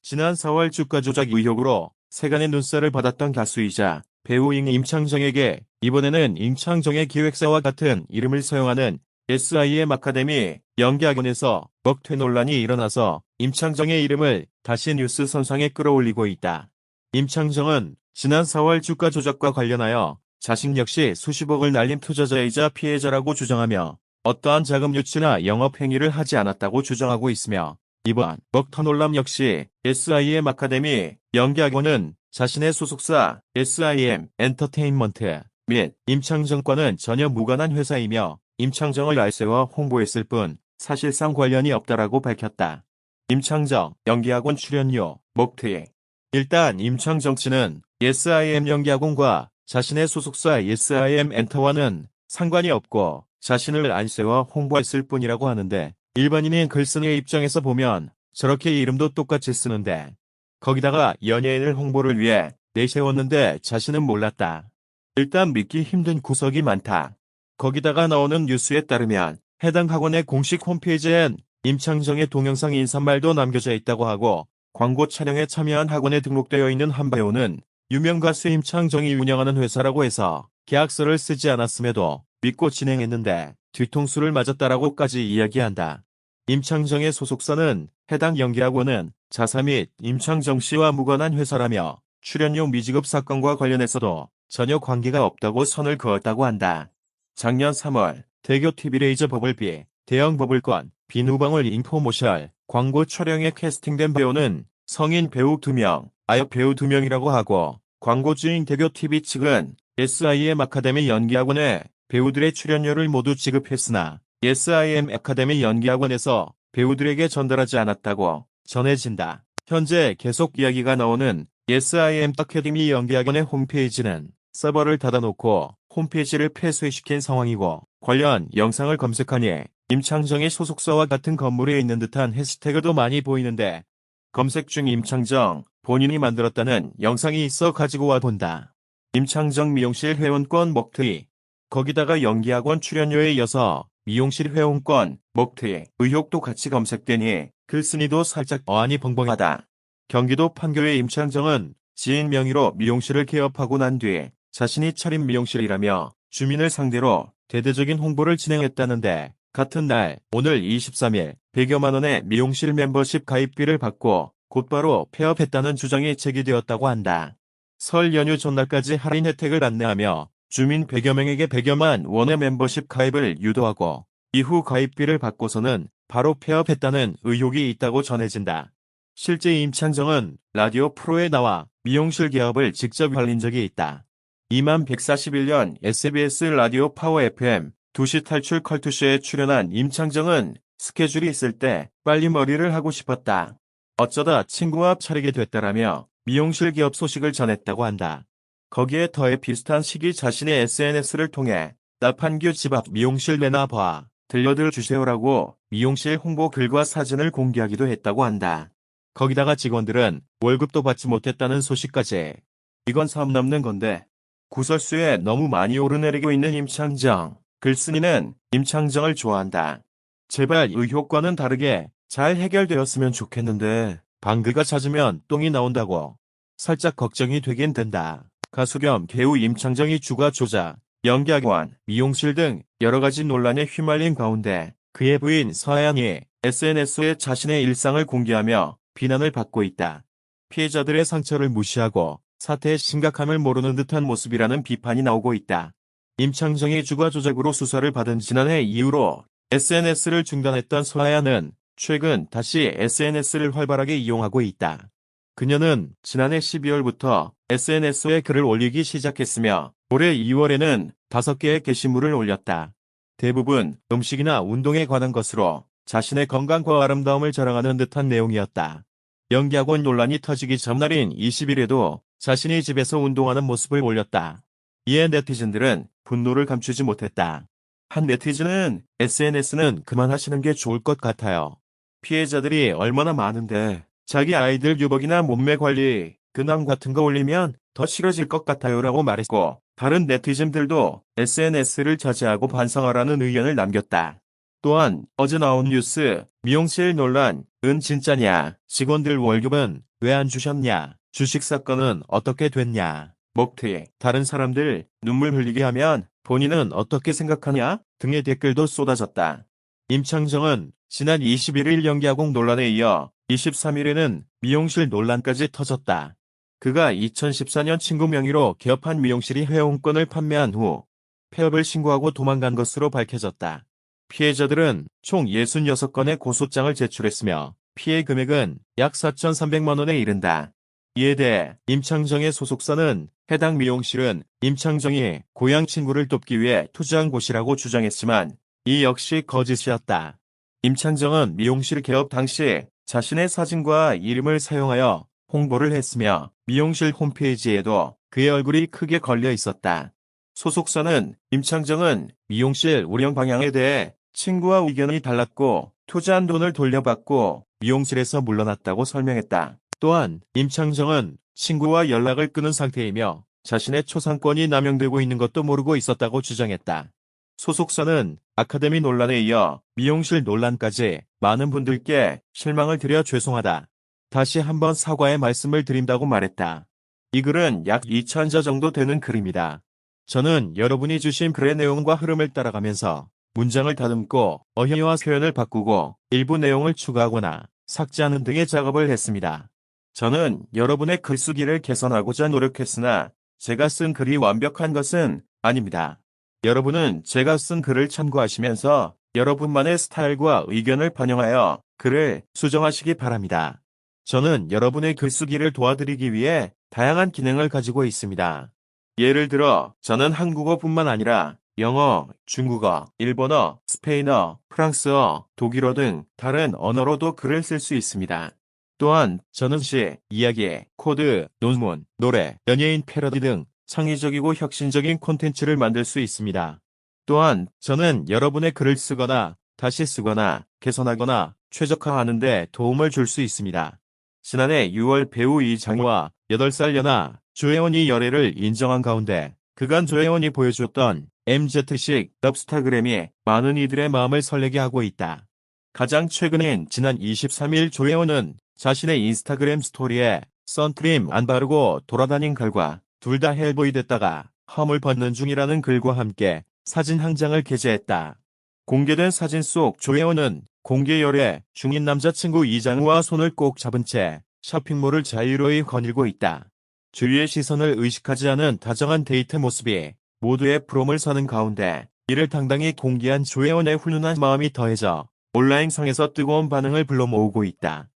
지난 4월 주가 조작 의혹으로 세간의 눈살을 받았던 가수이자 배우인 임창정에게 이번에는 임창정의 기획사와 같은 이름을 사용하는 SIM 아카데미 연기학원에서 먹튀 논란이 일어나서 임창정의 이름을 다시 뉴스 선상에 끌어올리고 있다. 임창정은 지난 4월 주가 조작과 관련하여 자신 역시 수십억을 날린 투자자이자 피해자라고 주장하며 어떠한 자금 유치나 영업 행위를 하지 않았다고 주장하고 있으며 이번 먹튀 논란 역시 SIM 아카데미 연기학원은 자신의 소속사 SIM 엔터테인먼트 및 임창정과는 전혀 무관한 회사이며 임창정을 알세워 홍보했을 뿐 사실상 관련이 없다라고 밝혔다. 임창정 연기학원 출연료 먹튀. 일단 임창정 씨는 SIM 연기학원과 자신의 소속사 SIM 엔터와는 상관이 없고 자신을 안세워 홍보했을 뿐이라고 하는데 일반인인 글쓴이의 입장에서 보면 저렇게 이름도 똑같이 쓰는데 거기다가 연예인을 홍보를 위해 내세웠는데 자신은 몰랐다. 일단 믿기 힘든 구석이 많다. 거기다가 나오는 뉴스에 따르면 해당 학원의 공식 홈페이지엔 임창정의 동영상 인사말도 남겨져 있다고 하고 광고 촬영에 참여한 학원에 등록되어 있는 한 배우는 유명 가수 임창정이 운영하는 회사라고 해서 계약서를 쓰지 않았음에도 믿고 진행했는데 뒤통수를 맞았다라고까지 이야기한다. 임창정의 소속사는 해당 연기학원은 자사 및 임창정 씨와 무관한 회사라며 출연료 미지급 사건과 관련해서도 전혀 관계가 없다고 선을 그었다고 한다. 작년 3월 대교 TV레이저 버블비, 대형 버블건, 비누방울 인포모셜, 광고 촬영에 캐스팅된 배우는 성인 배우 2명, 아역 배우 2명이라고 하고 광고주인 대교 TV 측은 SIM 아카데미 연기학원에 배우들의 출연료를 모두 지급했으나 SIM 아카데미 연기학원에서 배우들에게 전달하지 않았다고 전해진다. 현재 계속 이야기가 나오는 SIM 아카데미 연기학원의 홈페이지는 서버를 닫아놓고 홈페이지를 폐쇄시킨 상황이고 관련 영상을 검색하니 임창정의 소속사와 같은 건물에 있는 듯한 해시태그도 많이 보이는데 검색 중 임창정 본인이 만들었다는 영상이 있어 가지고 와 본다. 임창정 미용실 회원권 먹튀. 거기다가 연기학원 출연료에 이어서 미용실 회원권 먹튀 의혹도 같이 검색되니 글쓴이도 살짝 어안이 벙벙하다. 경기도 판교의 임창정은 지인 명의로 미용실을 개업하고 난 뒤 자신이 차린 미용실이라며 주민을 상대로 대대적인 홍보를 진행했다는데 같은 날 오늘 23일 100여만 원의 미용실 멤버십 가입비를 받고 곧바로 폐업했다는 주장이 제기되었다고 한다. 설 연휴 전날까지 할인 혜택을 안내하며 주민 100여 명에게 100여만 원의 멤버십 가입을 유도하고 이후 가입비를 받고서는 바로 폐업했다는 의혹이 있다고 전해진다. 실제 임창정은 라디오 프로에 나와 미용실 개업을 직접 알린 적이 있다. 2141년 SBS 라디오 파워 FM 2시 탈출 컬투쇼에 출연한 임창정은 스케줄이 있을 때 빨리 머리를 하고 싶었다. 어쩌다 친구와 차리게 됐다라며 미용실 개업 소식을 전했다고 한다. 거기에 더해 비슷한 시기 자신의 SNS를 통해 나판규 집 앞 미용실 내놔봐 들려들 주세요라고 미용실 홍보 글과 사진을 공개하기도 했다고 한다. 거기다가 직원들은 월급도 받지 못했다는 소식까지. 이건 선 넘는 건데. 구설수에 너무 많이 오르내리고 있는 임창정. 글쓴이는 임창정을 좋아한다. 제발 의혹과는 다르게 잘 해결되었으면 좋겠는데 방귀가 잦으면 똥이 나온다고. 살짝 걱정이 되긴 된다. 가수 겸 배우 임창정이 주가 조작, 연기학원, 미용실 등 여러가지 논란에 휘말린 가운데 그의 부인 서하양이 SNS에 자신의 일상을 공개하며 비난을 받고 있다. 피해자들의 상처를 무시하고 사태의 심각함을 모르는 듯한 모습이라는 비판이 나오고 있다. 임창정이 주가 조작으로 수사를 받은 지난해 이후로 SNS를 중단했던 서하양은 최근 다시 SNS를 활발하게 이용하고 있다. 그녀는 지난해 12월부터 SNS에 글을 올리기 시작했으며 올해 2월에는 5개의 게시물을 올렸다. 대부분 음식이나 운동에 관한 것으로 자신의 건강과 아름다움을 자랑하는 듯한 내용이었다. 연기학원 논란이 터지기 전날인 20일에도 자신이 집에서 운동하는 모습을 올렸다. 이에 네티즌들은 분노를 감추지 못했다. 한 네티즌은 SNS는 그만하시는 게 좋을 것 같아요. 피해자들이 얼마나 많은데 자기 아이들 유복이나 몸매 관리, 근황 같은 거 올리면 더 싫어질 것 같아요라고 말했고 다른 네티즌들도 SNS를 자제하고 반성하라는 의견을 남겼다. 또한 어제 나온 뉴스 미용실 논란 은 진짜냐? 직원들 월급은 왜 안 주셨냐? 주식 사건은 어떻게 됐냐? 먹튀, 다른 사람들 눈물 흘리게 하면 본인은 어떻게 생각하냐? 등의 댓글도 쏟아졌다. 임창정은 지난 21일 연기아공 논란에 이어 23일에는 미용실 논란까지 터졌다. 그가 2014년 친구 명의로 개업한 미용실이 회원권을 판매한 후 폐업을 신고하고 도망간 것으로 밝혀졌다. 피해자들은 총 66건의 고소장을 제출했으며 피해 금액은 약 4,300만 원에 이른다. 이에 대해 임창정의 소속사는 해당 미용실은 임창정이 고향 친구를 돕기 위해 투자한 곳이라고 주장했지만 이 역시 거짓이었다. 임창정은 미용실 개업 당시 자신의 사진과 이름을 사용하여 홍보를 했으며 미용실 홈페이지에도 그의 얼굴이 크게 걸려 있었다. 소속사는 임창정은 미용실 운영 방향에 대해 친구와 의견이 달랐고 투자한 돈을 돌려받고 미용실에서 물러났다고 설명했다. 또한 임창정은 친구와 연락을 끊은 상태이며 자신의 초상권이 남용되고 있는 것도 모르고 있었다고 주장했다. 소속사는 아카데미 논란에 이어 미용실 논란까지 많은 분들께 실망을 드려 죄송하다. 다시 한번 사과의 말씀을 드린다고 말했다. 이 글은 약 2,000자 정도 되는 글입니다. 저는 여러분이 주신 글의 내용과 흐름을 따라가면서 문장을 다듬고 어휘와 표현을 바꾸고 일부 내용을 추가하거나 삭제하는 등의 작업을 했습니다. 저는 여러분의 글쓰기를 개선하고자 노력했으나 제가 쓴 글이 완벽한 것은 아닙니다. 여러분은 제가 쓴 글을 참고하시면서 여러분만의 스타일과 의견을 반영하여 글을 수정하시기 바랍니다. 저는 여러분의 글쓰기를 도와드리기 위해 다양한 기능을 가지고 있습니다. 예를 들어 저는 한국어뿐만 아니라 영어, 중국어, 일본어, 스페인어, 프랑스어, 독일어 등 다른 언어로도 글을 쓸 수 있습니다. 또한 저는 시, 이야기, 코드, 논문, 노래, 연예인 패러디 등 창의적이고 혁신적인 콘텐츠를 만들 수 있습니다. 또한 저는 여러분의 글을 쓰거나 다시 쓰거나 개선하거나 최적화하는 데 도움을 줄 수 있습니다. 지난해 6월 배우 이장우와 8살 연하 조혜원이 열애를 인정한 가운데 그간 조혜원이 보여주었던 MZ식 럽스타그램이 많은 이들의 마음을 설레게 하고 있다. 가장 최근인 지난 23일 조혜원은 자신의 인스타그램 스토리에 선크림 안 바르고 돌아다닌 결과 둘 다 헬보이 됐다가 험을 벗는 중이라는 글과 함께 사진 한 장을 게재했다. 공개된 사진 속 조혜원은 공개 열애 중인 남자친구 이장우와 손을 꼭 잡은 채 쇼핑몰을 자유로이 거닐고 있다. 주위의 시선을 의식하지 않은 다정한 데이트 모습이 모두의 부러움을 사는 가운데 이를 당당히 공개한 조혜원의 훈훈한 마음이 더해져 온라인상에서 뜨거운 반응을 불러 모으고 있다.